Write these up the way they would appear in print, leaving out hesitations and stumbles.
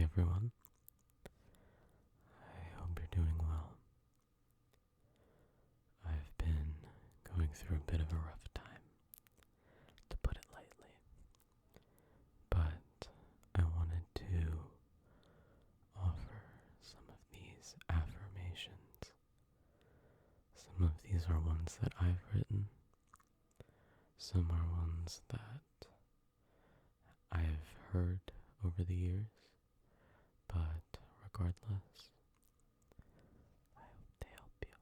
Hey everyone, I hope you're doing well. I've been going through a bit of a rough time, to put it lightly, but I wanted to offer some of these affirmations. Some of these are ones that I've written, some are ones that I've heard over the years, but regardless, I hope they help you.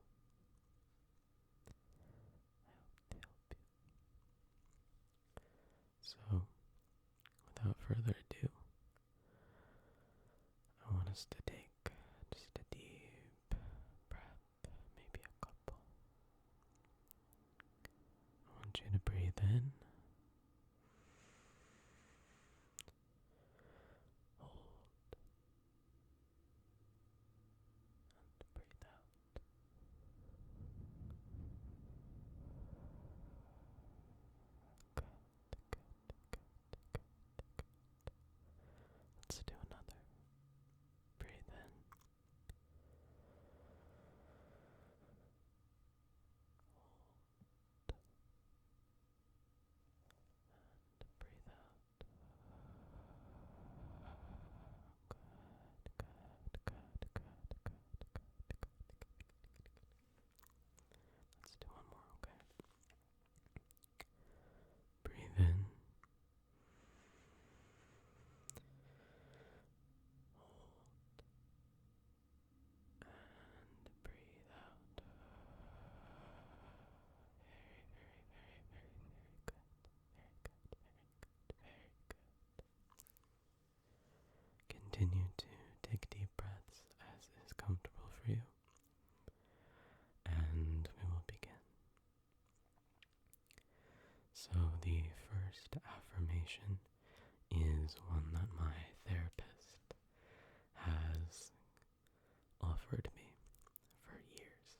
So, without further ado, I want us to take just a deep breath, maybe a couple. I want you to breathe in, hold, and breathe out. Good. Let's do another. Breathe in. Breathe out. Good. Let's do one more, okay? Breathe in. And breathe out. Continue to take deep breaths as is comfortable for you. And we will begin. So the first affirmation is one that my therapist has offered me for years.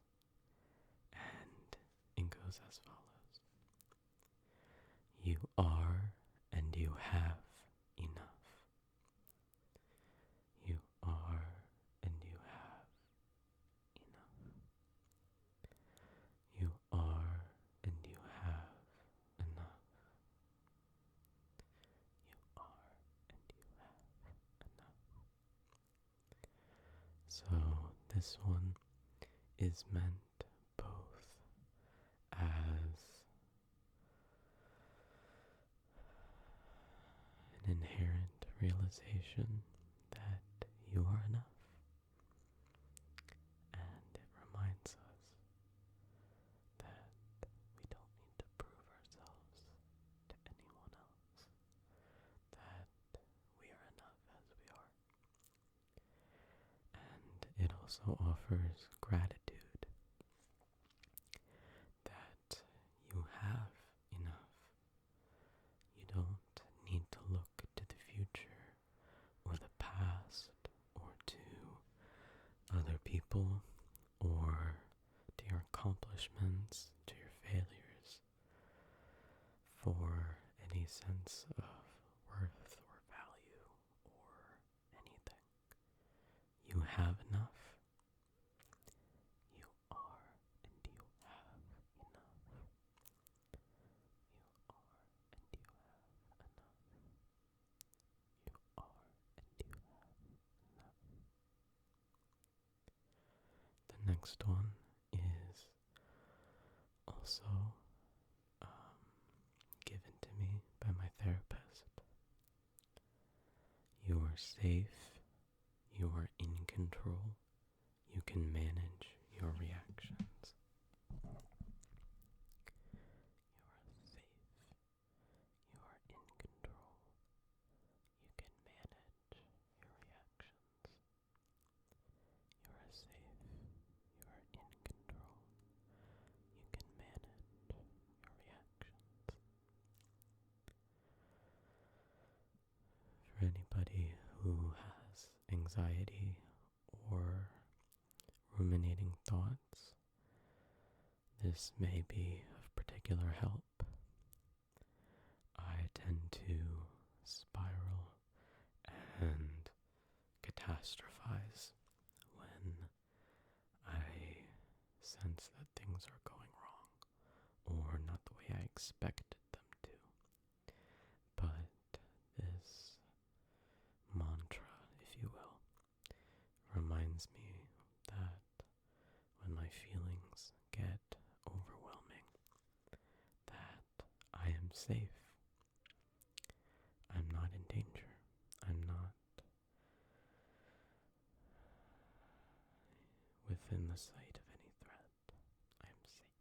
And it goes as follows. You are and you have enough. You are and you have enough. You are and you have enough. You are and you have enough. So this one is meant both as an inherent realization that you are enough, and it reminds us that we don't need to prove ourselves to anyone else, that we are enough as we are. And it also offers gratitude that you have enough. You don't need to look to the future or the past or to other people or to your accomplishments, to your failures for any sense of worth or value or anything. You have enough. You are and you have enough. You are and you have enough. You are and you have enough. The next one is also given to me by my therapist. You are safe. You are in control. You can manage your reactions. You are safe. You are in control. You can manage your reactions. You are safe. You are in control. You can manage your reactions. For anybody who has anxiety or ruminating thoughts, this may be of particular help. I tend to spiral and expected them to. But this mantra, if you will, reminds me that when my feelings get overwhelming, that I am safe. I'm not in danger. I'm not within the sight of any threat. I am safe.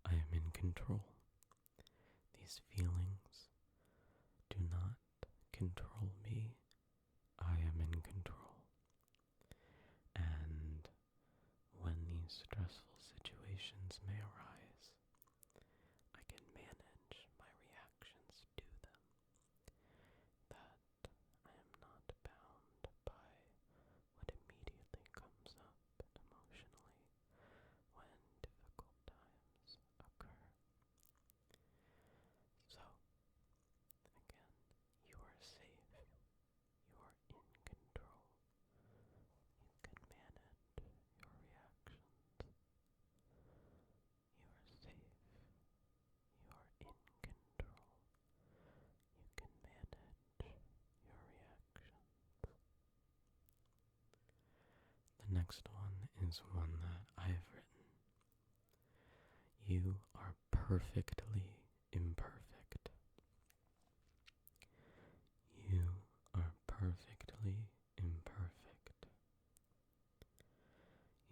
I am in control. These feelings do not control me. I am in control. And when these stressful situations may arise, I can manage my reactions to them. That I am not bound by what immediately comes up emotionally when difficult times occur. So, again, you are safe. You are in control. You can manage your reactions. You are safe. You are in control. You can manage your reactions. The next one is one that I have written. You are perfectly imperfect. You are perfectly imperfect.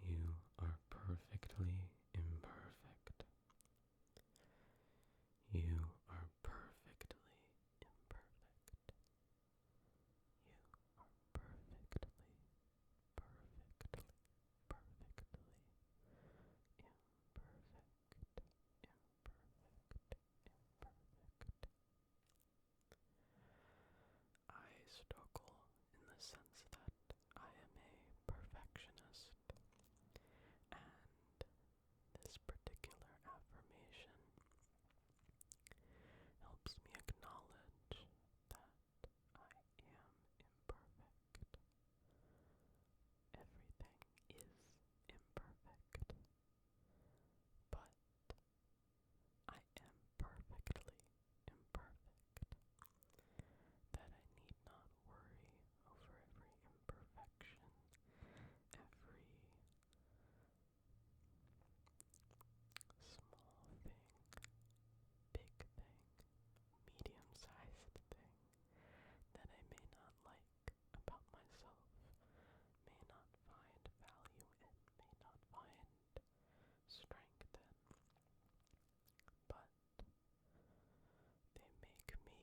You are perfectly imperfect. You are perfectly imperfect. You are perfectly, perfectly, perfectly imperfect, imperfect. I struggle in the sense that I am a perfectionist, and this particular affirmation helps me acknowledge that I am imperfect. Everything is imperfect, but I am perfectly imperfect. That I need not worry over every imperfection, every small thing, big thing, medium-sized thing that I may not like about myself, may not find value in, may not find strength in, but they make me,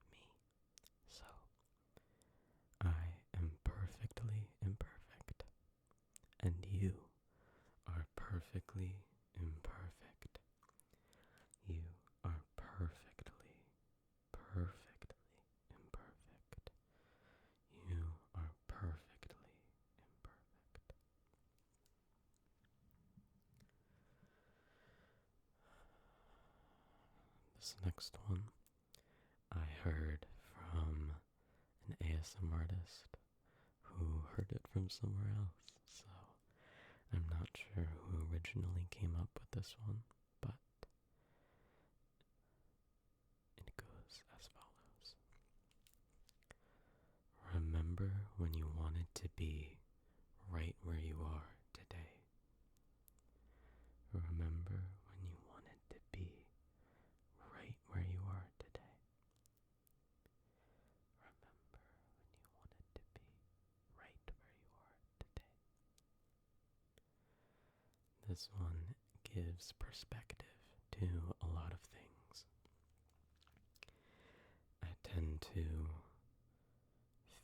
me. So, I am perfectly imperfect, and you are perfectly imperfect. You are perfectly, perfectly imperfect. You are perfectly imperfect. This next one I heard from an ASMR artist who heard it from somewhere else, so I'm not sure who originally came up with this one, but it goes as follows. Remember when you wanted to be right where you are today. Remember when you wanted to be right where you are today. Remember when you wanted to be right where you are today. This one gives perspective to a lot of things. I tend to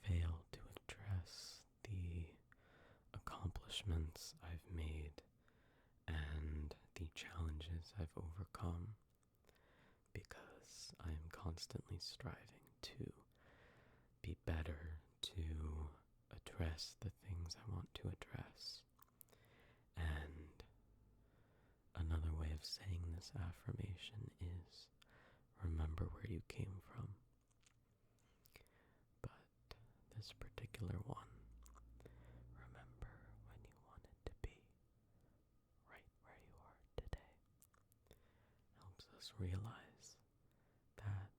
fail to address the accomplishments I've made and the challenges I've overcome because I am constantly striving to be better, to address the things I want to address. And another way of saying this affirmation is remember where you came from. But this particular one, remember when you wanted to be right where you are today. us realize that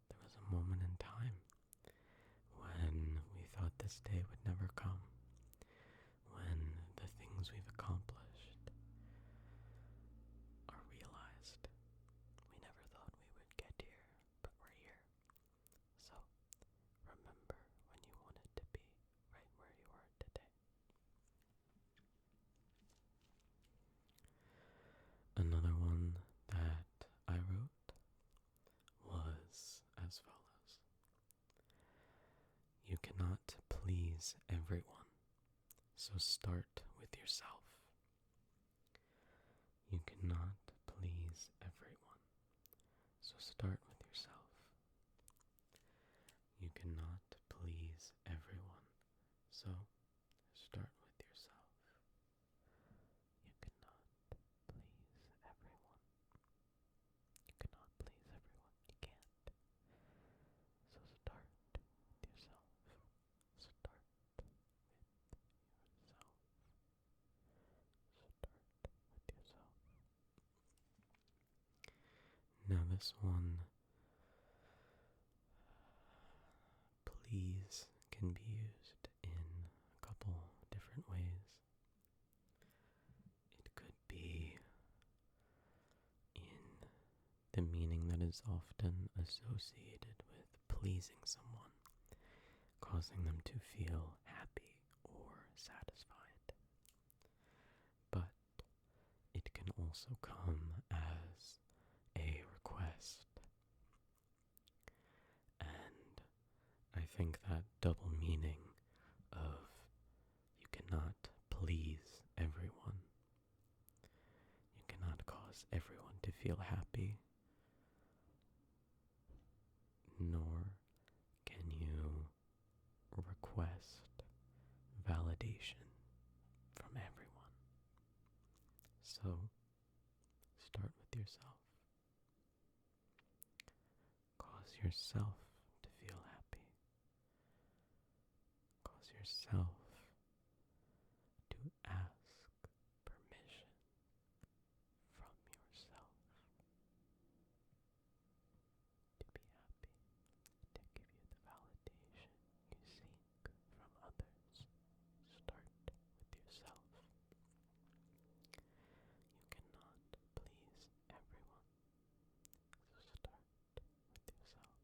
there was a moment in time when we thought this day would never come, when the things we've accomplished are realized. We never thought we would get here, but we're here. So, remember when you wanted to be right where you are today. Another one that I wrote was as follows. You cannot please everyone, so start with yourself. You cannot please everyone, so start with yourself. You cannot please everyone, so start with yourself. You cannot please everyone. You cannot please everyone. You can't. So start with yourself. Start with yourself. Start with yourself. Now this one, please, can be used in a couple different ways. It could be in the meaning that is often associated with pleasing someone, causing them to feel happy or satisfied. But it can also come as a request. And I think that double meaning of you cannot please everyone, you cannot cause everyone to feel happy, nor can you request validation from everyone. So, start with yourself. Cause yourself to feel happy. Cause yourself to ask permission from yourself to be happy, to give you the validation you seek from others. Start with yourself. You cannot please everyone, so start with yourself.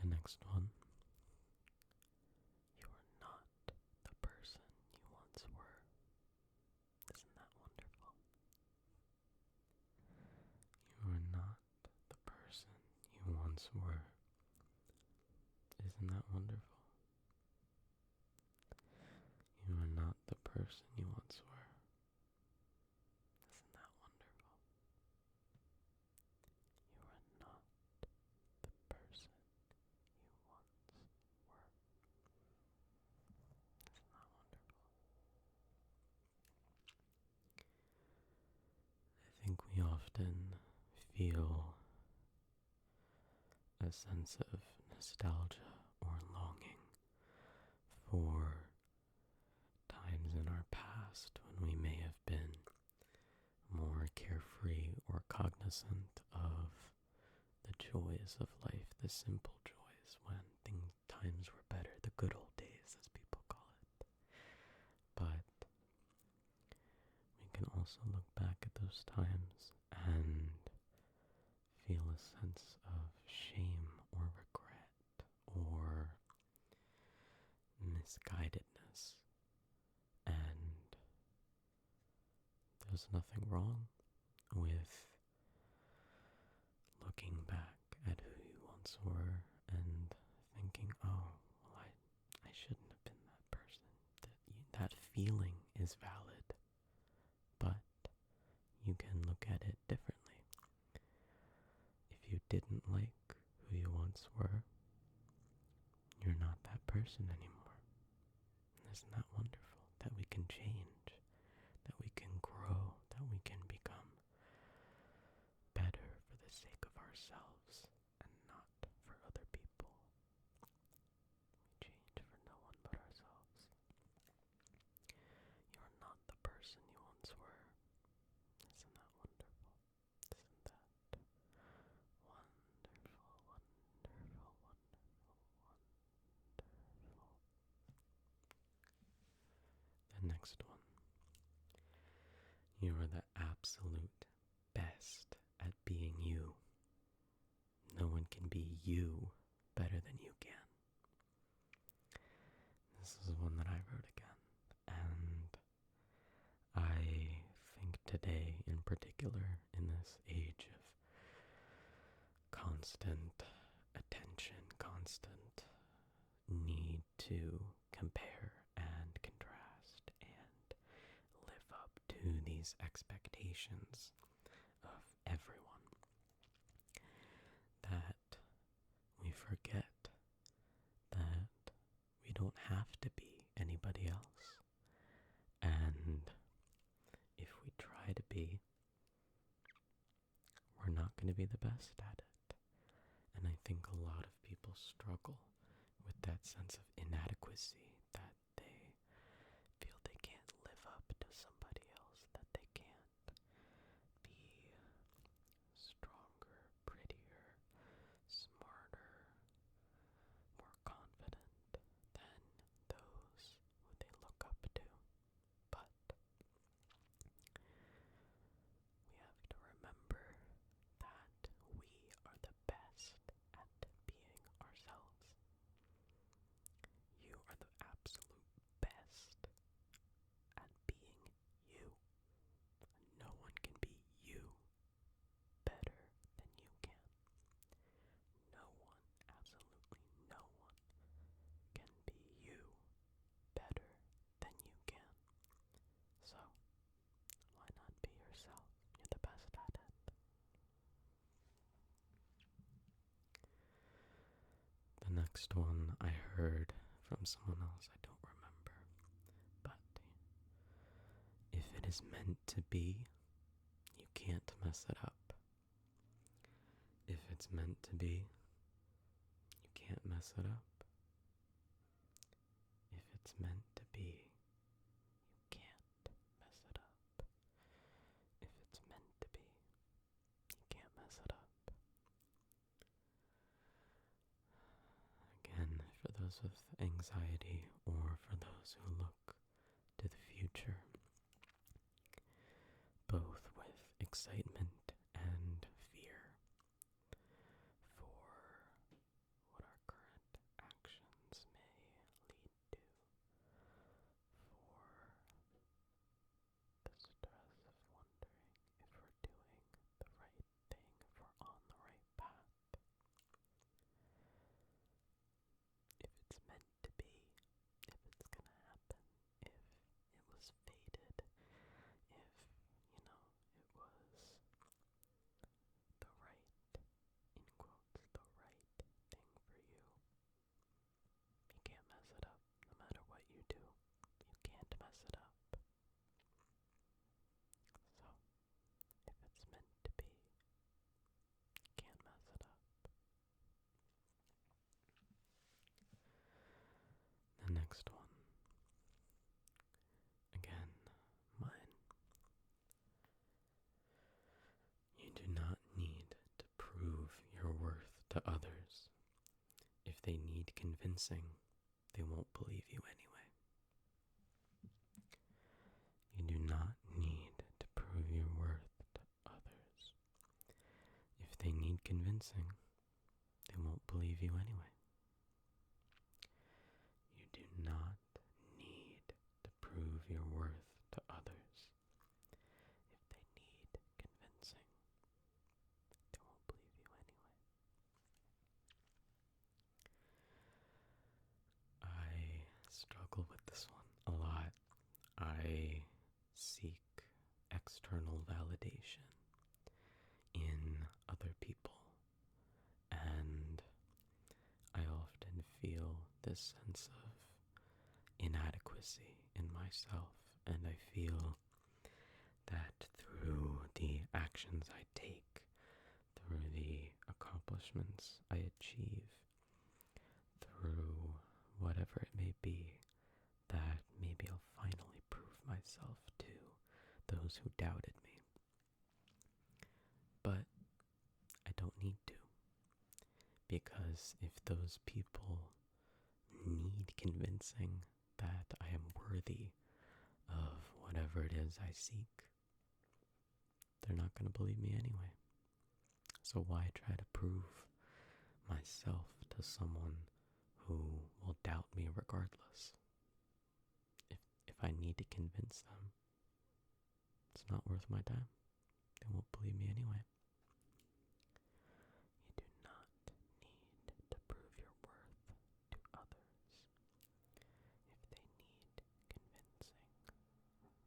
The next one. You are not the person you once were. Isn't that wonderful? You are not the person you once were. Isn't that wonderful? You are not the person you once were. Isn't that wonderful? You are not the person you once were. Isn't that wonderful? I think we often feel a sense of nostalgia or longing for times in our past when we may have been more carefree or cognizant of the joys of life, the simple joys, when times were better, the good old days, as people call it. But we can also look back at those times and feel a sense of shame or regret or misguidedness. And there's nothing wrong with looking back at who you once were and thinking, oh, well, I shouldn't have been that person. That feeling is valid, but you can look at it differently. If you didn't like who you once were, you're not that person anymore. And isn't that wonderful? That we can change, that we can grow, that we can become better for the sake of ourselves and not for other people. We change for no one but ourselves. You're not next one. You are the absolute best at being you. No one can be you better than you can. This is one that I wrote again. And I think today in particular, in this age of constant attention, constant need to compare and contrast and live up to these expectations of everyone, that we forget that we don't have to be anybody else. And if we try to be, we're not going to be the best at it. And I think a lot of people struggle with that sense of inadequacy, that they feel they can't live up to somebody else, that they can't be stronger, prettier, smarter, more confident than those who they look up to. But we have to remember that we are the best at being ourselves. You are the absolute best at being you. No one can be you better than you can. No one, absolutely no one, can be you better than you can. So, why not be yourself? You're the best at it. The next one I heard from someone else, I don't remember, but if it is meant to be, you can't mess it up. If it's meant to be, you can't mess it up. If it's meant to be, you can't mess it up. If it's meant to be, you can't mess it up. Again, for those with anxiety or for those who look to the future, both with excitement and fear for what our current actions may lead to, for the stress of wondering if we're doing the right thing, if we're on the right path. If it's meant to be, if it's gonna happen, if it was fated, if, it was the right, in quotes, the right thing for you. You can't mess it up. No matter what you do, you can't mess it up. So, if it's meant to be, you can't mess it up. The next one. Again, mine. You do not need to prove your worth to others. If they need convincing, they won't believe you anyway. You do not need to prove your worth to others. If they need convincing, they won't believe you anyway. You do not need to prove your worth to others. If they need convincing, they won't believe you anyway. I struggle with this one a lot. I seek external validation in other people, and I often feel this sense of inadequacy in myself, and I feel that through the actions I take, through the accomplishments I achieve, through whatever it may be, that maybe I'll finally prove myself to those who doubted me. But I don't need to, because if those people need convincing that I am worthy of whatever it is I seek, they're not going to believe me anyway. So why try to prove myself to someone who will doubt me regardless? If I need to convince them, it's not worth my time. They won't believe me anyway. You do not need to prove your worth to others. If they need convincing,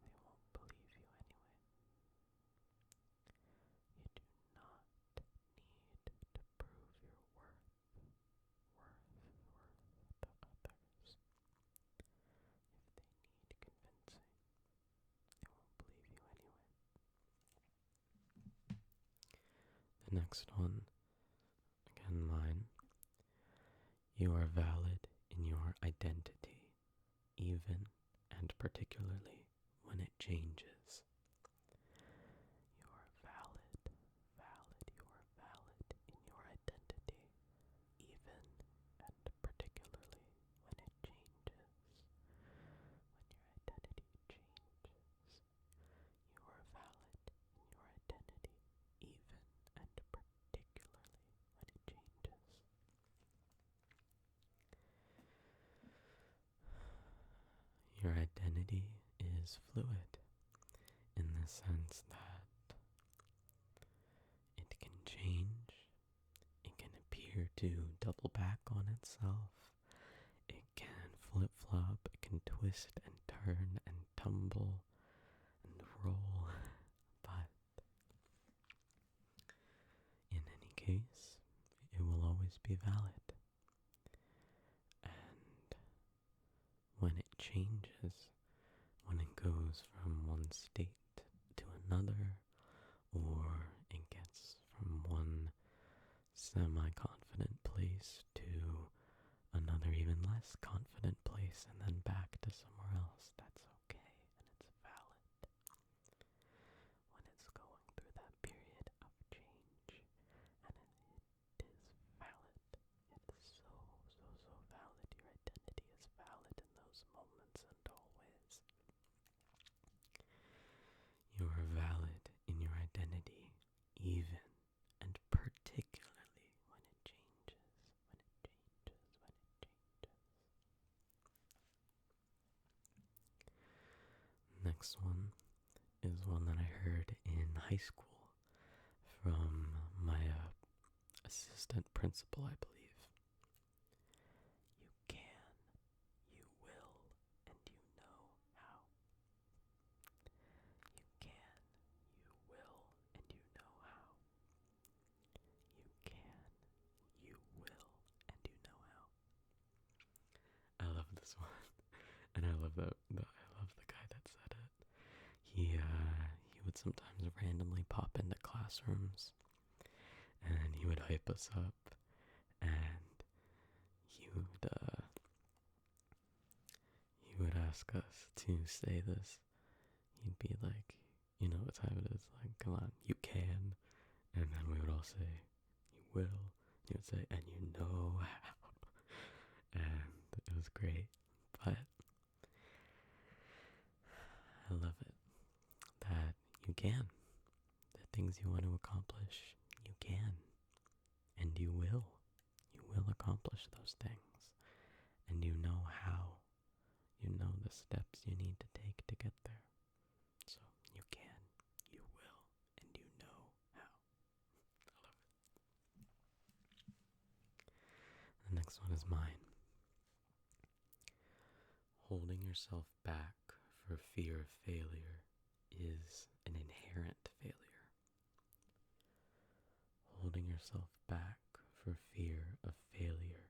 they won't believe you anyway. You do not need to prove your worth to others. If they need convincing, they won't believe you anyway. The next one, again mine. You are valid in your identity, even and particularly when it changes. You are valid, you are valid in your identity, even and particularly when it changes. When your identity changes, you are valid in your identity, even and particularly when it changes. Your identity is fluid in the sense that it can change, it can appear to double back on itself, it can flip-flop, it can twist and turn and tumble and roll, but in any case, it will always be valid. And when it changes, when it goes from one state to another, or it gets from one semi-confident place to another even less confident place, and then back to somewhere else, that's okay, and it's valid. When it's going through that period of change, and it is valid. It is so valid. Your identity is valid in those moments and always. You are valid in your identity, even and particularly when it changes, when it changes, when it changes. Next one is one that I heard in high school from my assistant principal, I believe. You can, you will, and you know how. You can, you will, and you know how. You can, you will, and you know how. I love this one, and I love I love the guy that said it. He would sometimes randomly pop into classrooms, and he would hype us up, and he would ask us to say this. He'd be like, you know what time it is, like, come on, you can. And then we would all say, you will. He would say, and you know how. And it was great. But I love it that you can. The things you want to accomplish, you can. And you will. You will accomplish those things. And you know how. You know the steps you need to take to get there. So you can, you will, and you know how. I love it. The next one is mine. Holding yourself back for fear of failure is an inherent failure. Holding yourself back for fear of failure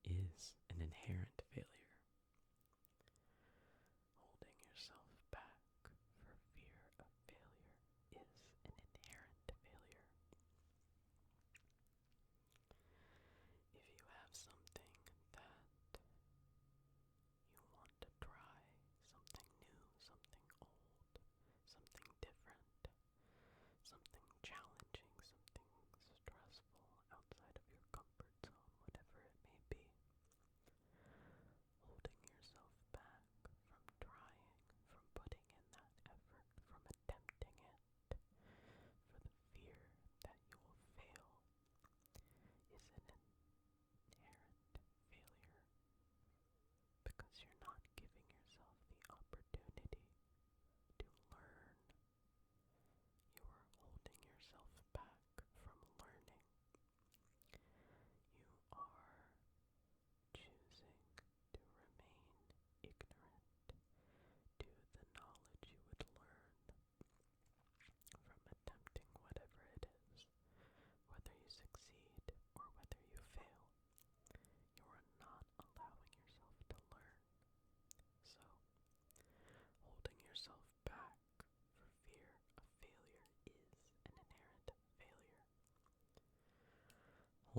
is an inherent failure. Holding yourself back for fear of failure is an inherent failure. If you have something that you want to try, something new, something old,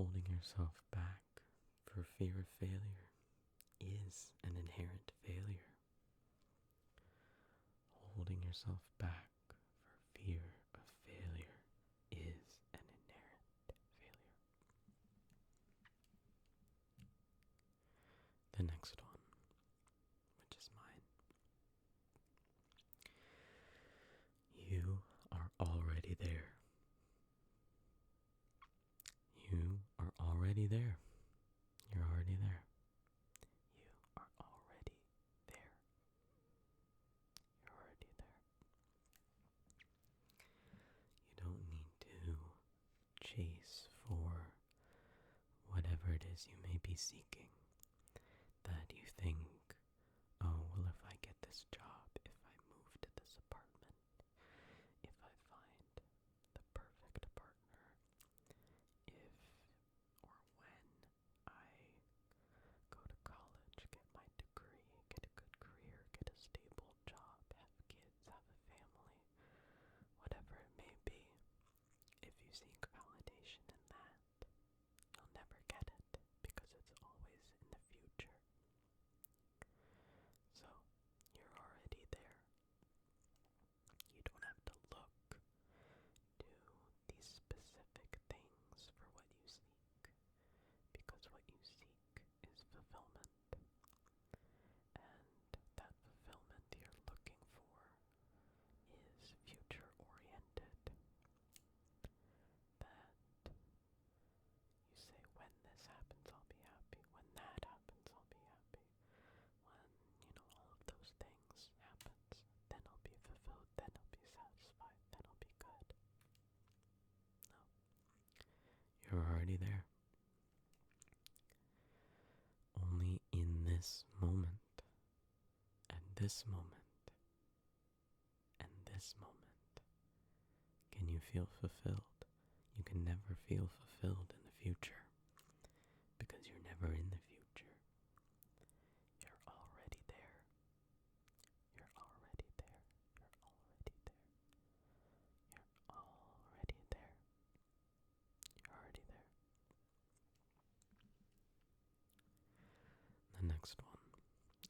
Holding yourself back for fear of failure is an inherent failure. Holding yourself back for fear of failure is an inherent failure. The next one, which is mine. You are already there. You are already there. You're already there. You are already there. You're already there. You don't need to chase for whatever it is you may be seeking that you think, oh, well, if I get this job, if I move to this apartment, if I find the perfect partner, if or when I go to college, get my degree, get a good career, get a stable job, have kids, have a family, whatever it may be, if you seek validation in that, you'll never get it because it's always in the future. So, you're already there. You don't have to look to these specific things for what you seek, because what you seek is fulfillment. And that fulfillment you're looking for is future-oriented. That you say, when this happens, I'll be happy. When that happens, I'll be happy. When, all of those things happens, then I'll be fulfilled, then I'll be satisfied, then I'll be good. No. You're already there. Only in this moment, and this moment, and this moment, can you feel fulfilled. You can never feel fulfilled in the future, because you're never in the future. You're already there. You're already there. You're already there. You're already there. You're already there. The next one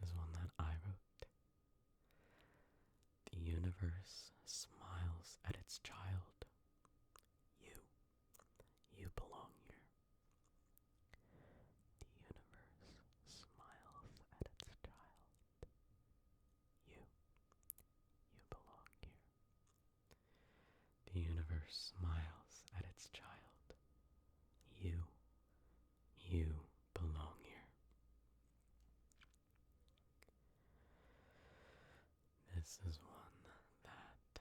is one that I wrote. The universe smiles at its child. You belong here. The universe smiles at its child. You belong here. The universe smiles at its child. You belong here. This is one that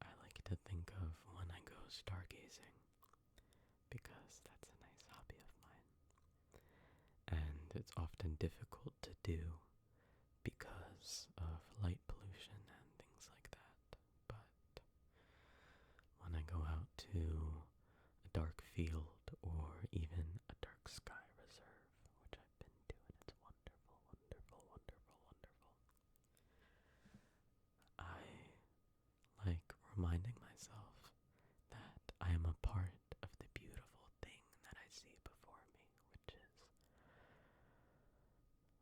I like to think of when I go stargazing, because that's a nice hobby of mine. And it's often difficult to do because of light pollution and things like that. But when I go out to a dark field or even a dark sky reserve, which I've been to, and it's wonderful, wonderful, wonderful, wonderful, I like reminding myself that I am a part of the beautiful thing that I see before me, which is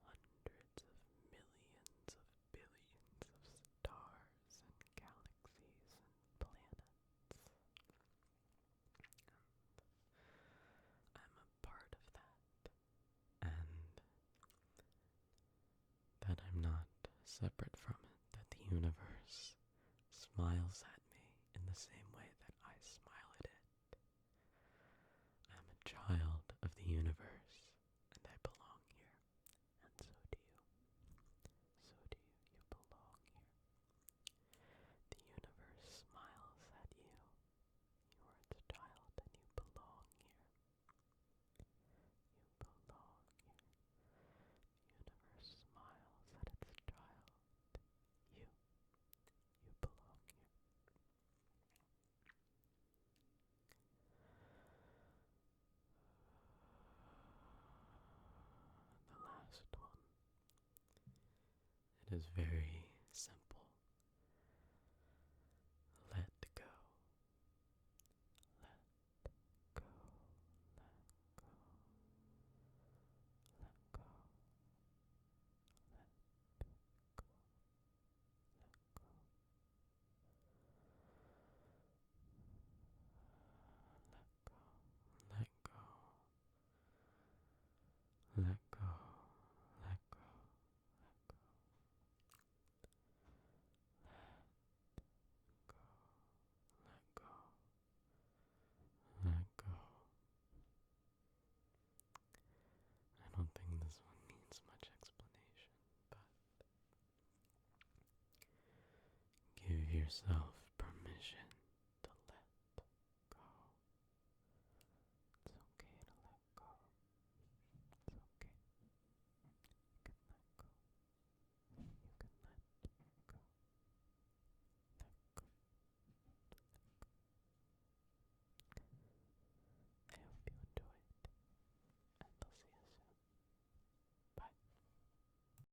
hundreds of millions of billions of stars and galaxies and planets. And I'm a part of that. And that I'm not separate from it, that the universe smiles at me in the same way that I smile at it. I'm a child of the universe, and I belong here, and so do you. So do you. You belong here. The universe smiles at you. You are its child, and you belong here. You belong here. The universe smiles at its child. You belong here. The last one. It is very simple. Let go. Let go. Let yourself